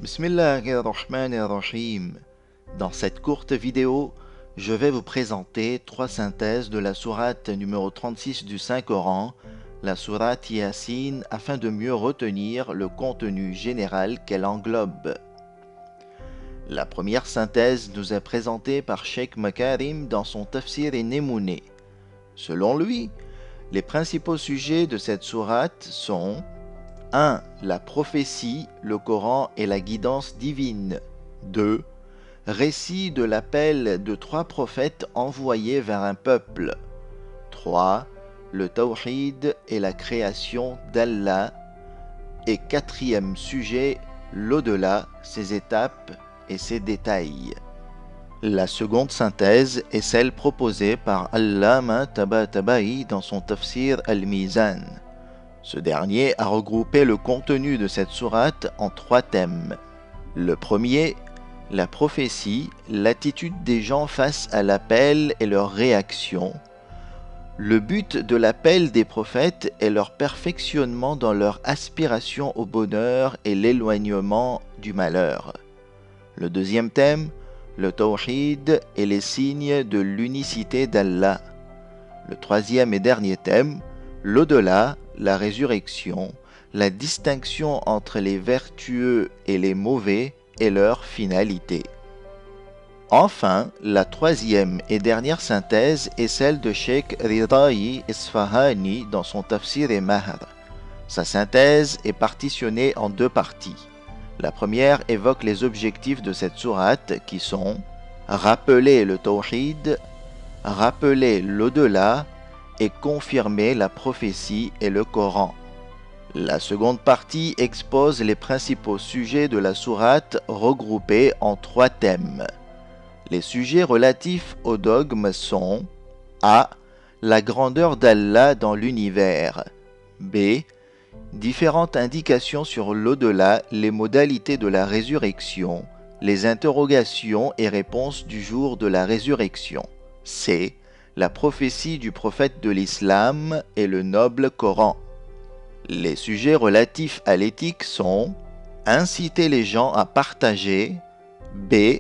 Bismillahirrahmanirrahim. Dans cette courte vidéo, je vais vous présenter trois synthèses de la sourate numéro 36 du Saint-Coran, la sourate Yasin, afin de mieux retenir le contenu général qu'elle englobe. La première synthèse nous est présentée par Sheikh Makarim dans son Tafsir et Nemouné. Selon lui, les principaux sujets de cette sourate sont 1. La prophétie, le Coran et la guidance divine. 2. Récit de l'appel de trois prophètes envoyés vers un peuple. 3. Le tawhid et la création d'Allah. Et quatrième sujet, l'au-delà, ses étapes et ses détails. La seconde synthèse est celle proposée par Allama Tabatabai dans son Tafsir al-Mizan. Ce dernier a regroupé le contenu de cette sourate en trois thèmes. Le premier, la prophétie, l'attitude des gens face à l'appel et leur réaction. Le but de l'appel des prophètes est leur perfectionnement dans leur aspiration au bonheur et l'éloignement du malheur. Le deuxième thème, le tawhid et les signes de l'unicité d'Allah. Le troisième et dernier thème, l'au-delà, la résurrection, la distinction entre les vertueux et les mauvais et leur finalité. Enfin, la troisième et dernière synthèse est celle de Sheikh Ridai Isfahani dans son Tafsir et Mahr. Sa synthèse est partitionnée en deux parties. La première évoque les objectifs de cette sourate qui sont rappeler le tawhid, rappeler l'au-delà et confirmer la prophétie et le Coran. La seconde partie expose les principaux sujets de la sourate regroupés en trois thèmes. Les sujets relatifs au dogme sont A. La grandeur d'Allah dans l'univers. B. Différentes indications sur l'au-delà, les modalités de la résurrection, les interrogations et réponses du jour de la résurrection. C. La prophétie du prophète de l'islam et le noble Coran. Les sujets relatifs à l'éthique sont inciter les gens à partager. B.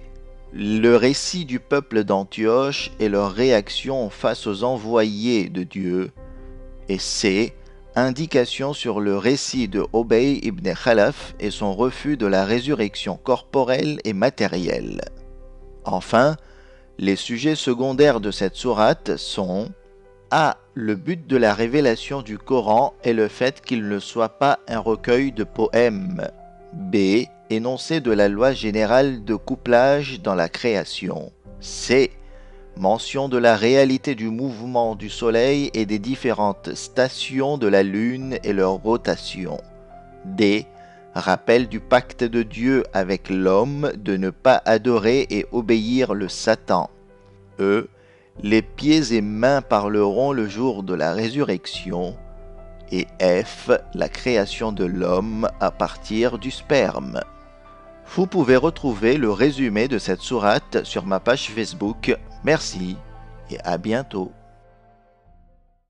Le récit du peuple d'Antioche et leur réaction face aux envoyés de Dieu. Et C. Indication sur le récit de Obey ibn Khalaf et son refus de la résurrection corporelle et matérielle. Enfin, les sujets secondaires de cette sourate sont A. Le but de la révélation du Coran est le fait qu'il ne soit pas un recueil de poèmes. B. Énoncé de la loi générale de couplage dans la création. C. Mention de la réalité du mouvement du Soleil et des différentes stations de la Lune et leur rotation. D. Rappel du pacte de Dieu avec l'homme de ne pas adorer et obéir le Satan. E. Les pieds et mains parleront le jour de la résurrection. Et F. La création de l'homme à partir du sperme. Vous pouvez retrouver le résumé de cette sourate sur ma page Facebook. Merci et à bientôt.